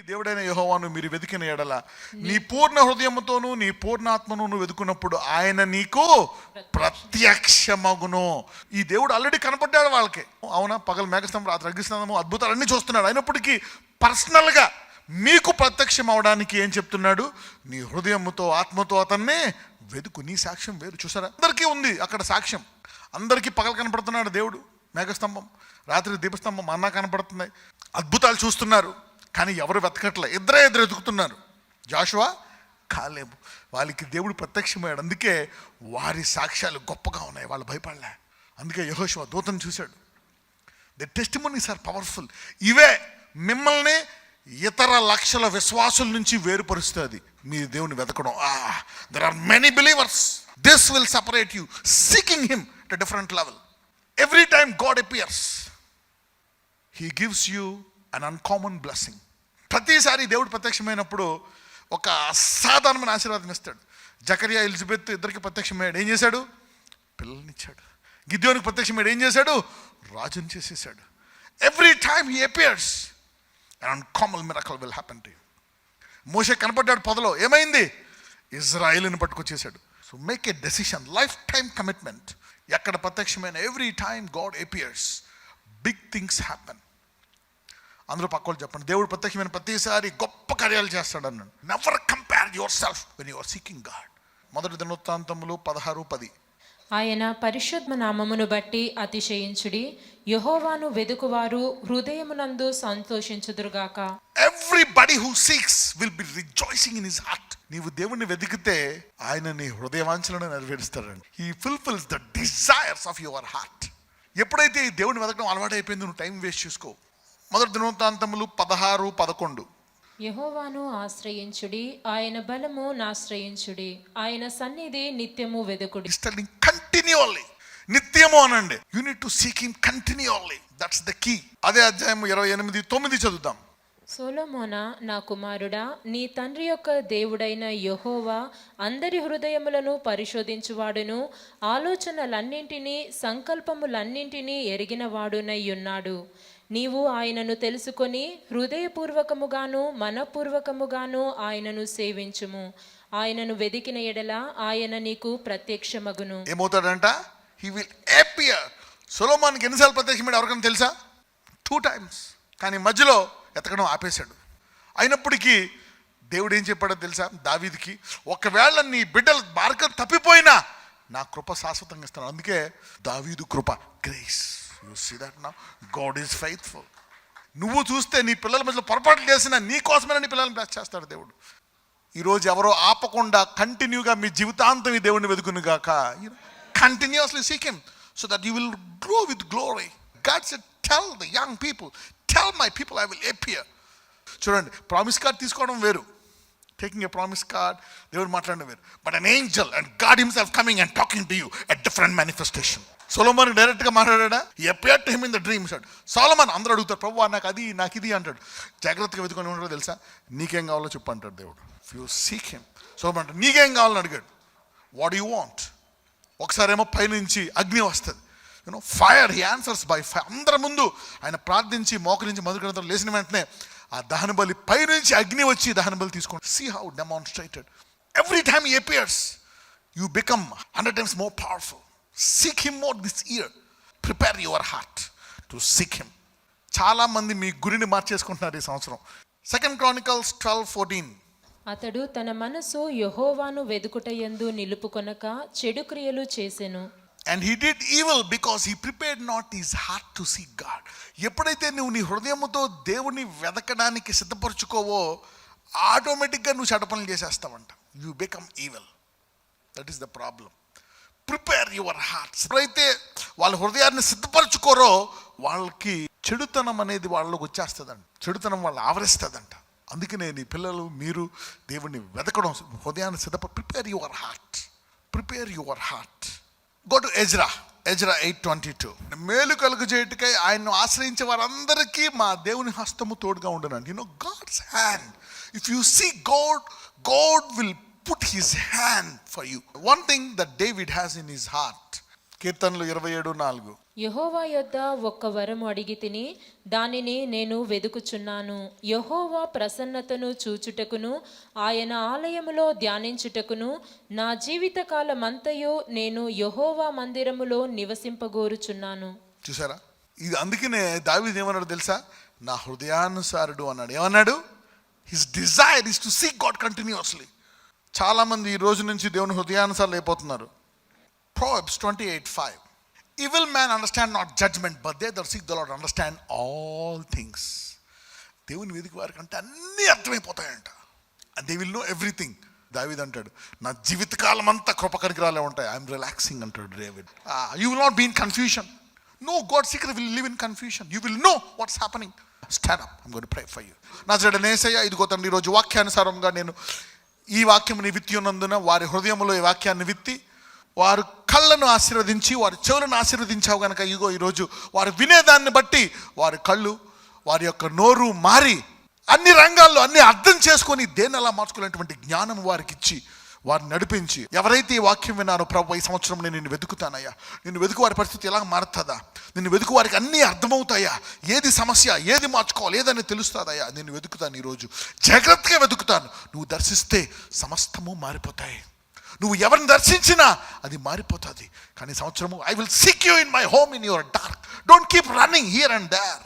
దేవుడైన యెహోవాను మీరు వెతికిన ఎడల నీ పూర్ణ హృదయముతోను నీ పూర్ణాత్మను నువ్వు వెతుకున్నప్పుడు ఆయన నీకు ప్రత్యక్షమగును. ఈ దేవుడు ఆల్రెడీ కనపడ్డాడు వాళ్ళకి, అవునా? పగలు మేఘస్తంభం, రాత్రి అగ్నిస్తంభము, అద్భుతాలు అన్నీ చూస్తున్నాడు. అయినప్పటికీ పర్సనల్గా మీకు ప్రత్యక్షం అవడానికి ఏం చెప్తున్నాడు? నీ హృదయముతో ఆత్మతో అతన్నే వెతుకు. నీ సాక్ష్యం వేరు. చూసారా, అందరికీ ఉంది అక్కడ సాక్ష్యం. అందరికీ పగలు కనపడుతున్నాడు దేవుడు, మేఘస్తంభం, రాత్రి దీపస్తంభం అన్నా కనపడుతున్నాయి, అద్భుతాలు చూస్తున్నారు. కానీ ఎవరు వెతకట్లే, ఇద్దరు వెతుకుతున్నారు, జాషువా, కాలేబు. వాళ్ళకి దేవుడు ప్రత్యక్షమయ్యాడు. అందుకే వారి సాక్ష్యాలు గొప్పగా ఉన్నాయి, వాళ్ళు భయపడలే. అందుకే యెహోషువ దూతను చూశాడు. The testimonies are powerful. ఇవే మిమ్మల్ని ఇతర లక్షల విశ్వాసుల నుంచి వేరుపరుస్తుంది. మీ దేవుని వెతకడం. There are many believers. This will separate you, seeking him at a different level. Every time God appears, he gives you an uncommon blessing. ప్రతిసారి దేవుడు ప్రత్యక్షమైనప్పుడు ఒక అసాధారణమైన ఆశీర్వాదం ఇస్తాడు. జకరియా, ఎలిజబెత్ ఇద్దరికి ప్రత్యక్షమయ్యాడు, ఏం చేశాడు? పిల్లల్నిచ్చాడు. గిద్యోనికి ప్రత్యక్షమయ్యాడు, ఏం చేశాడు? రాజుని చేసేసాడు. Every time he appears, an uncommon miracle will happen to you. మోషే కనపడ్డాడు పొదలో, ఏమైంది? ఇజ్రాయేలుని పట్టుకొచ్చేసాడు. So make a decision, life time commitment. ఎక్కడ ప్రత్యక్షమైన every time God appears, big things happen. అందరూ పక్కలు చెప్పండి, దేవుడు ప్రత్యక్షమైన ప్రతిసారి గొప్ప కార్యాలు చేస్తాడు అన్నాడు. Never compare yourself when you are seeking God. మొదటి దినవృత్తాంతములు 16:10. ఆయన పరిశుద్ధ నామమును బట్టి అతిశయించుడి, యెహోవాను వెదుకువారు హృదయమునందు సంతోషించుదురుగాక. Everybody who seeks will be rejoicing in his heart. నీవు దేవుణ్ణి వెతికితే ఆయన నీ హృదయవాంఛలను నెరవేరుస్తాడండి. He fulfills the desires of your heart. ఎప్పుడైతే ఈ దేవుని వెతకడం అలవాటు అయిపోయింది, నువ్వు టైం వేస్ట్ చేసుకో. మొదటి దినవృత్తాంతములు 16:11. యెహోవాను ఆశ్రయించుడి, ఆయన బలము నాశ్రయించుడి, ఆయన సన్నిధి నిత్యము వెదుకుడి. కంటిన్యూల్లీ, నిత్యము అనండి. You need to seek him continually. That's the key. అదే అధ్యాయం 28:9 చదువుదాం. సొలొమోనా, నా కుమారుడా, నీ తండ్రి యొక్క దేవుడైన యెహోవా అందరి హృదయములను పరిశోధించువాడును, ఆలోచనలన్నింటినీ సంకల్పములన్నింటినీ ఎరిగినవాడునై ఉన్నాడు. నీవు ఆయనను తెలుసుకొని హృదయపూర్వకముగాను మనపూర్వకముగాను ఆయనను సేవించుము. ఆయనను వెదికిన ఎడల ఆయన నీకు ప్రత్యక్షమగును. ఏమవుతాడంట? He will appear. సొలొమోన్కి ఎన్నిసార్లు ప్రత్యక్షమయ్యాడు ఎవరికైనా తెలుసా? 2 times. కానీ మధ్యలో ఎతకడం ఆపేశాడు. అయినప్పటికీ దేవుడు ఏం చెప్పాడో తెలుసా దావీదుకి? ఒకవేళ నీ బిడ్డలు మార్గం తప్పిపోయినా నా కృప శాశ్వతంగా ఇస్తాను. అందుకే దావీదు కృప, grace. You see that now God is faithful. నువ్వు చూస్తే నీ పిల్లల మధ్యలో పొరపాట్లు చేసినా నీ కోసమైనా నీ పిల్లల్ని బ్లెస్ చేస్తాడు దేవుడు. ఈరోజు ఎవరో ఆపకుండా కంటిన్యూగా మీ జీవితాంతం ఈ దేవుడిని వెతుకును గాక. Continuously seek him so that you will grow with glory. God said, tell the young people, tell my people I will appear. చూడండి, ప్రామిస్ కార్డ్ తీసుకోవడం వేరు, టేకింగ్ ఏ ప్రామిస్ కార్డ్, దేవుడు మాట్లాడడం వేరు. But an angel and God himself coming and talking to you a different manifestation. Solomon డైరెక్ట్గా మాట్లాడా? He appeared to him in the dream. Solomon, అందరూ అడుగుతారు, ప్రభువా నాకు అది, నాకు ఇది అంటాడు. జాగ్రత్తగా వెతుకొని ఉంటాడో తెలుసా? నీకేం కావాలో చెప్పు అంటాడు దేవుడు. You seek him. సొలొమోన్ అంటాడు, నీకేం కావాలని అడిగాడు. What you want? ఒకసారేమో పైనుంచి అగ్ని వస్తుంది, fire. He answers by fire. అందరి ముందు ఆయన ప్రార్థించి మోకరించి మొదలుకడంతో లేచిన వెంటనే ఆ దహన బలి పైనుంచి అగ్ని వచ్చి దహన బలి తీసుకోండి. See how demonstrated. Every time he appears you become 100 times more powerful. Seek him more this year. Prepare your heart to seek him. చాలా మంది మీ గురిని మార్చేసుకుంటున్నారు ఈ సంవత్సరం. 2 Chronicles 12:14. అతడు తన మనసు యెహోవాను వెదుకుటయందు నిలుపుకొనక చెడు క్రియలు చేసెను. And he did evil because he prepared not his heart to seek God. ఎప్పుడైతే నువ్వు నీ హృదయముతో దేవుని వెదకడానికి సిద్ధపరచుకోవో ఆటోమేటిక్గా నువ్వు చెడ్డ పనులు చేసేస్తావంట. You become evil. That is the problem. Prepare your hearts. ఎప్పుడైతే వాళ్ళ హృదయాన్ని సిద్ధపరచుకోరో వాళ్ళకి చెడుతనం అనేది వాళ్ళకి వచ్చేస్తుందంట. చెడుతనం వాళ్ళు ఆవరిస్తుందంట. అందుకనే నీ పిల్లలు, మీరు దేవుణ్ణి వెతకడం, హృదయాన్ని prepare your heart. Prepare your heart. Go to Ezra 8:22. మేలు కలుగు చేయుటకై ఆయన్ను ఆశ్రయించే వారందరికీ మా దేవుని హస్తము తోడుగా ఉండనండి. God's hand. If you see God will put his hand for you. One thing that David has in his heart. కీర్తనలు 27:4. యెహోవా యొద్ద ఒక్క వరము అడిగి తిని దానిని నేను వెదుకుచున్నాను. యెహోవా ప్రసన్నతను చూచుటకును ఆయన ఆలయములో ధ్యానించుటకును నా జీవితకాలమంతయు నేను యెహోవా మందిరములో నివసింపగోరుచున్నాను. చూసారా, ఇది అందుకనే దావీదు ఏమన్నాడు తెలుసా? నా హృదయానుసారుడు అన్నాడు. ఏమన్నాడు? His Dzire is to seek God continuously. చాలామంది ఈ రోజు నుంచి దేవుని హృదయానుసారులు అయిపోతున్నారు. Proverbs 28:5. Evil man understand not judgment, but they that seek the Lord understand all things. దేవుని వెతికి వారికి అంటే అన్నీ అర్థమైపోతాయంట. And they will know everything. దావీదు అంటాడు, నా జీవితకాలం అంతా కృప కనికరాలే ఉంటాయి. ఐఎమ్ రిలాక్సింగ్ అంటాడు David. You will not be in confusion. No, God seeker will live in confusion. You will know what's happening. Stand up. I'm going to pray for you. నాజరేయుడైన యేసయ్య, ఇదిగో తండ్రి, ఈరోజు వాక్యానుసారంగా నేను ఈ వాక్యముని విత్తి ఉన్నందున వారి హృదయంలో ఈ వాక్యాన్ని విత్తి వారు కళ్ళను ఆశీర్వదించి వారి చెవులను ఆశీర్వదించావు కనుక ఇదిగో ఈరోజు వారు వినేదాన్ని బట్టి వారి కళ్ళు, వారి యొక్క నోరు మారి అన్ని రంగాల్లో అన్ని అర్థం చేసుకొని దేన్ని ఎలా మార్చుకునేటువంటి జ్ఞానం వారికి ఇచ్చి వారిని నడిపించి, ఎవరైతే ఈ వాక్యం విన్నారో ప్రభు, ఈ సంవత్సరం నేను నిన్ను వెతుకుతానయ్యా, నిన్ను వెతుకు వారి పరిస్థితి ఎలా మారుతుందా, నిన్ను వెతుకు వారికి అన్నీ అర్థమవుతాయా, ఏది సమస్య, ఏది మార్చుకోవాలి, ఏదని తెలుస్తుందయ్యా, నేను వెతుకుతాను. ఈరోజు జాగ్రత్తగా వెతుకుతాను. నువ్వు దర్శిస్తే సమస్తము మారిపోతాయి. నువ్వు ఎవరిని దర్శించినా అది మారిపోతుంది. కానీ సంవత్సరము I will seek you in my home in your dark. Don't keep running here and there.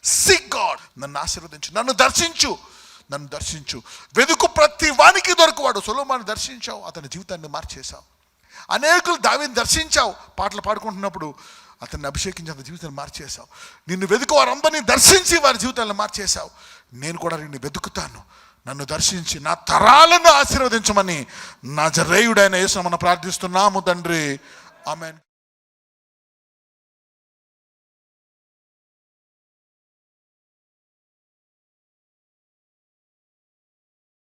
Seek God. నన్ను ఆశీర్వదించు, నన్ను దర్శించు, నన్ను దర్శించు. వెతుకు, ప్రతి వానికి దొరకవాడు. సొలొమోనుని దర్శించావు, అతని జీవితాన్ని మార్చేశావు. అనేకులు దావీదుని దర్శించావు, పాటలు పాడుకుంటున్నప్పుడు అతన్ని అభిషేకించి అతని జీవితాన్ని మార్చేశావు. నిన్ను వెతుకు వారందరినీ దర్శించి వారి జీవితాలను మార్చేశావు. నేను కూడా నిన్ను వెతుకుతాను. నన్ను దర్శించి నా తరాలను ఆశీర్వదించమని నజరేయుడైన యేసు నామమున ప్రార్థిస్తున్నాము తండ్రి. ఆమేన్.